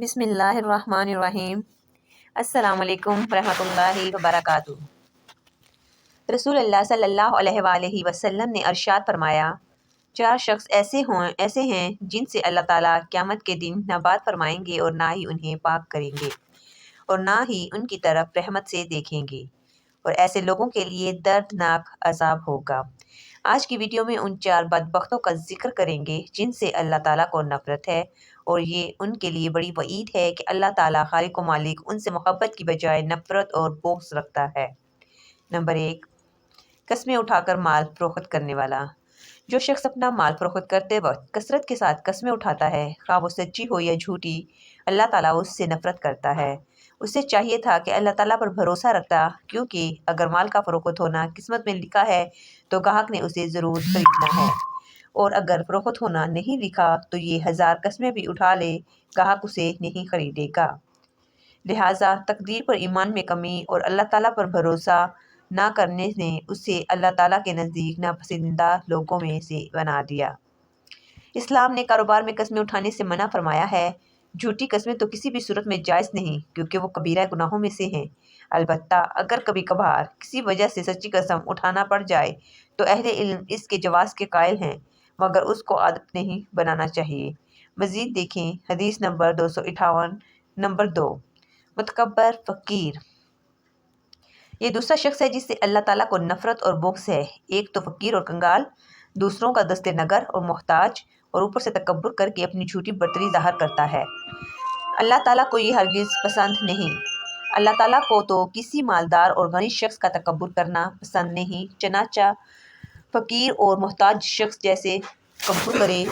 بسم اللہ الرحمن الرحیم۔ السلام علیکم ورحمۃ اللہ وبرکاتہ۔ رسول اللہ صلی اللہ علیہ وآلہ وسلم نے ارشاد فرمایا، 4 شخص ایسے ہیں جن سے اللہ تعالیٰ قیامت کے دن نہ بات فرمائیں گے اور نہ ہی انہیں پاک کریں گے اور نہ ہی ان کی طرف رحمت سے دیکھیں گے، اور ایسے لوگوں کے لیے دردناک عذاب ہوگا۔ آج کی ویڈیو میں ان 4 بدبختوں کا ذکر کریں گے جن سے اللہ تعالیٰ کو نفرت ہے، اور یہ ان کے لیے بڑی وعید ہے کہ اللہ تعالیٰ خالق و مالک ان سے محبت کی بجائے نفرت اور بغض رکھتا ہے۔ نمبر 1، قسمیں اٹھا کر مال فروخت کرنے والا۔ جو شخص اپنا مال فروخت کرتے وقت کثرت کے ساتھ قسمیں اٹھاتا ہے، خواہ وہ سچی ہو یا جھوٹی، اللہ تعالیٰ اس سے نفرت کرتا ہے۔ اسے چاہیے تھا کہ اللہ تعالیٰ پر بھروسہ رکھتا، کیونکہ اگر مال کا فروخت ہونا قسمت میں لکھا ہے تو گاہک نے اسے ضرور خریدنا ہے، اور اگر فروخت ہونا نہیں لکھا تو یہ 1000 قسمیں بھی اٹھا لے، گاہک اسے نہیں خریدے گا۔ لہٰذا تقدیر پر ایمان میں کمی اور اللہ تعالیٰ پر بھروسہ نہ کرنے نے اسے اللہ تعالیٰ کے نزدیک ناپسندیدہ لوگوں میں سے بنا دیا۔ اسلام نے کاروبار میں قسمیں اٹھانے سے منع فرمایا ہے۔ جھوٹی قسمیں تو کسی بھی صورت میں جائز نہیں، کیونکہ وہ کبیرہ گناہوں میں سے ہیں۔ البتہ اگر کبھی کبھار کسی وجہ سے سچی قسم اٹھانا پڑ جائے تو اہل علم اس کے جواز کے قائل ہیں، مگر اس کو عادت نہیں بنانا چاہیے۔ مزید دیکھیں حدیث نمبر 258۔ نمبر 2، متکبر فقیر۔ یہ دوسرا شخص ہے جس سے اللہ تعالیٰ کو نفرت اور بغض ہے۔ ایک تو فقیر اور کنگال، دوسروں کا دست نگر اور محتاج، اور اوپر سے تکبر کر کے اپنی جھوٹی برتری ظاہر کرتا ہے۔ اللہ تعالیٰ کو یہ ہرگز پسند نہیں۔ اللہ تعالیٰ کو تو کسی مالدار اور غنی شخص کا تکبر کرنا پسند نہیں، چنانچہ فقیر اور محتاج شخص جیسے تکبر کرے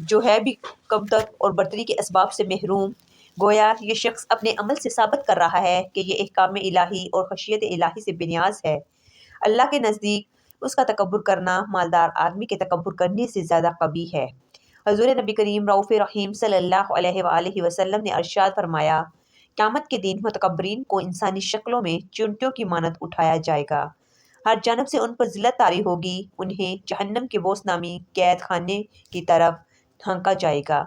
جو ہے بھی کمتر اور برتری کے اسباب سے محروم، گویا یہ شخص اپنے عمل سے ثابت کر رہا ہے کہ یہ احکام الہی اور خشیت الہی سے بے نیاز ہے۔ اللہ کے نزدیک اس کا تکبر کرنا مالدار آدمی کے تکبر کرنے سے زیادہ قبیح ہے۔ حضور نبی کریم رؤوف رحیم صلی اللہ علیہ وآلہ وسلم نے ارشاد فرمایا، قیامت کے دن متکبرین کو انسانی شکلوں میں چونٹیوں کی مانند اٹھایا جائے گا، ہر جانب سے ان پر ذلت طاری ہوگی، انہیں جہنم کے بوس نامی قید خانے کی طرف دھانکا جائے گا،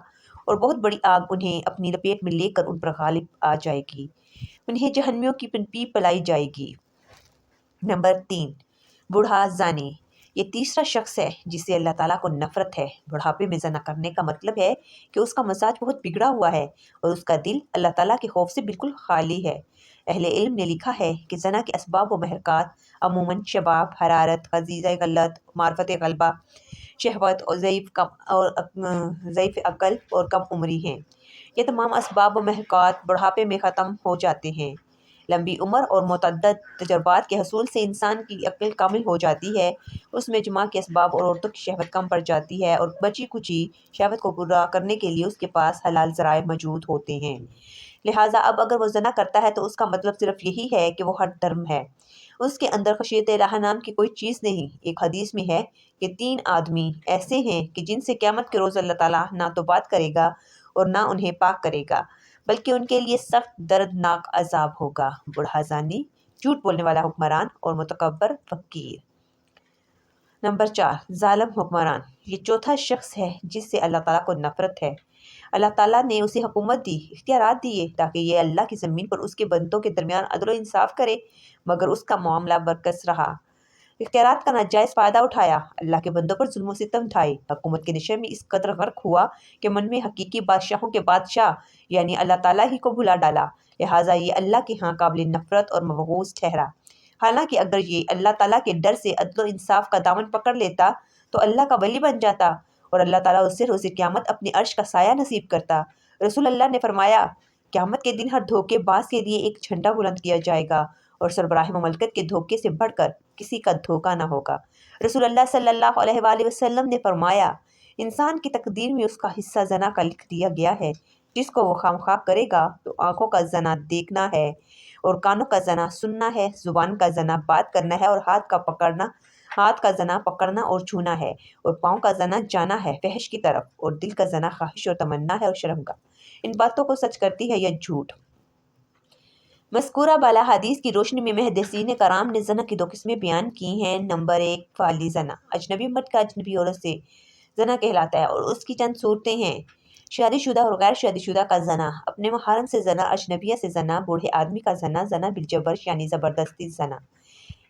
اور بہت بڑی آگ انہیں اپنی لپیٹ میں لے کر ان پر غالب آ جائے گی، انہیں جہنمیوں کی پیپ پلائی جائے گی۔ نمبر 3، بوڑھا زانی۔ یہ تیسرا شخص ہے جس سے اللہ تعالیٰ کو نفرت ہے۔ بڑھاپے میں زنا کرنے کا مطلب ہے کہ اس کا مزاج بہت بگڑا ہوا ہے اور اس کا دل اللہ تعالیٰ کے خوف سے بالکل خالی ہے۔ اہل علم نے لکھا ہے کہ زنا کے اسباب و محرکات عموماً شباب، حرارت، غریزۂ غلط، معرفت غلبہ، شہوت اور ضعیف عقل اور کم عمری ہیں۔ یہ تمام اسباب و محرکات بڑھاپے میں ختم ہو جاتے ہیں۔ لمبی عمر اور متعدد تجربات کے حصول سے انسان کی عقل کامل ہو جاتی ہے، اس میں جماع کے اسباب اور عورتوں کی شہوت کم پڑ جاتی ہے، اور بچی کچی شہوت کو پورا کرنے کے لیے اس کے پاس حلال ذرائع موجود ہوتے ہیں۔ لہٰذا اب اگر وہ زنا کرتا ہے تو اس کا مطلب صرف یہی ہے کہ وہ ہٹ درم ہے، اس کے اندر خشیت الہ نام کی کوئی چیز نہیں۔ ایک حدیث میں ہے کہ 3 آدمی ایسے ہیں کہ جن سے قیامت کے روز اللہ تعالیٰ نہ تو بات کرے گا اور نہ انہیں پاک کرے گا، بلکہ ان کے لیے سخت دردناک عذاب ہوگا: بوڑھا زانی، جھوٹ بولنے والا حکمران اور متکبر فقیر۔ نمبر 4، ظالم حکمران۔ یہ چوتھا شخص ہے جس سے اللہ تعالیٰ کو نفرت ہے۔ اللہ تعالیٰ نے اسے حکومت دی، اختیارات دیے تاکہ یہ اللہ کی زمین پر اس کے بندوں کے درمیان عدل و انصاف کرے، مگر اس کا معاملہ برعکس رہا۔ اختیارات کا ناجائز فائدہ اٹھایا، اللہ کے بندوں پر ظلم و ستم ڈھائے، حکومت کے نشے میں اس قدر غرق ہوا کہ من میں حقیقی بادشاہوں کے بادشاہ یعنی اللہ تعالیٰ ہی کو بھلا ڈالا، لہٰذا یہ اللہ کے ہاں قابل نفرت اور مبغوض ٹھہرا۔ حالانکہ اگر یہ اللہ تعالیٰ کے ڈر سے عدل و انصاف کا دامن پکڑ لیتا تو اللہ کا ولی بن جاتا، اور اللہ تعالیٰ اسے روز قیامت اپنے عرش کا سایہ نصیب کرتا۔ رسول اللہ نے فرمایا، قیامت کے دن ہر دھوکے باز کے لیے ایک جھنڈا بلند کیا جائے گا، اور سربراہ مملکت کے دھوکے سے بڑھ کر کسی کا دھوکہ نہ ہوگا۔ رسول اللہ صلی اللہ علیہ وآلہ وسلم نے فرمایا، انسان کی تقدیر میں اس کا حصہ زنا کا لکھ دیا گیا ہے، جس کو وہ خواہ کرے گا تو آنکھوں کا زنا دیکھنا ہے، اور کانوں کا زنا سننا ہے، زبان کا زنا بات کرنا ہے، اور ہاتھ کا زنا پکڑنا اور چھونا ہے، اور پاؤں کا زنا جانا ہے فحش کی طرف، اور دل کا زنا خواہش اور تمنا ہے اور شرم کا۔ ان باتوں کو سچ کرتی ہے یا جھوٹ؟ مذکورہ بالا حدیث کی روشنی میں محدثین کرام نے زنا کی 2 قسمیں بیان کی ہیں۔ نمبر 1، فعلی زنا۔ اجنبی مرد کا اجنبی عورت سے زنا کہلاتا ہے، اور اس کی چند صورتیں ہیں: شادی شدہ اور غیر شادی شدہ کا زنا، اپنے محرم سے زنا، اجنبیہ سے زنا، بوڑھے آدمی کا زنا، زنا بالجبر یعنی زبردستی زنا۔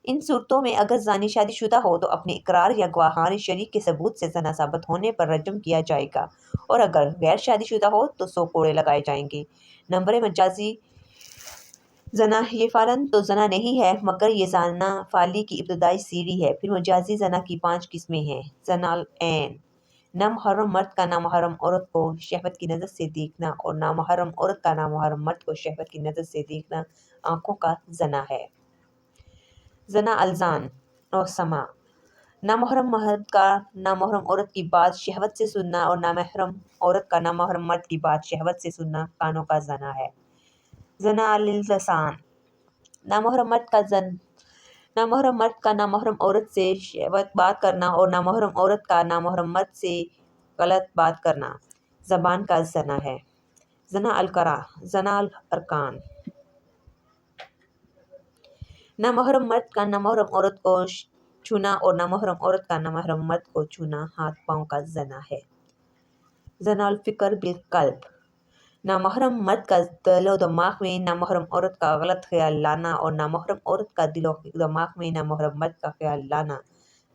ان صورتوں میں اگر زانی شادی شدہ ہو تو اپنے اقرار یا گواہان شریک کے ثبوت سے زنا ثابت ہونے پر رجم کیا جائے گا، اور اگر غیر شادی شدہ ہو تو 100 کوڑے لگائے جائیں گے۔ نمبر مجازی زنا، یہ فعلاً تو زنا نہیں ہے مگر یہ زنا فعلی کی ابتدائی سیڑھی ہے۔ پھر مجازی زنا کی 5 قسمیں ہیں۔ زنا العین، نامحرم مرد کا نامحرم عورت کو شہوت کی نظر سے دیکھنا، اور نامحرم عورت کا نامحرم مرد کو شہوت کی نظر سے دیکھنا آنکھوں کا زنا ہے۔ زنا الظان اور سماع، نامحرم مرد کا نامحرم عورت کی بات شہوت سے سننا، اور نامحرم عورت کا نامحرم مرد کی بات شہوت سے سننا کانوں کا زنا ہے۔ زنا اللسان، نامحرم مرد کا نامحرم عورت سے شہوت بات کرنا، اور نامحرم عورت کا نامحرم مرد سے غلط بات کرنا زبان کا زنا ہے۔ زنا القرا، زنا الارکان، نامحرم مرد کا نامحرم عورت کو چھونا، اور نامحرم عورت کا نامحرم مرد کو چھونا ہاتھ پاؤں کا زنا ہے۔ زنا الفکر بالقلب، نامحرم مرد کا دل و دماغ میں نامحرم عورت کا غلط خیال لانا، اور نامحرم عورت کا دل و دماغ میں نامحرم مرد کا خیال لانا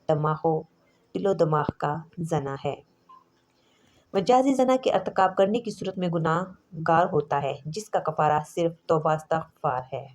دل و دماغ کا زنا ہے۔ مجازی زنا کے ارتکاب کرنے کی صورت میں گناہ گار ہوتا ہے، جس کا کفارہ صرف توبہ استغفار ہے۔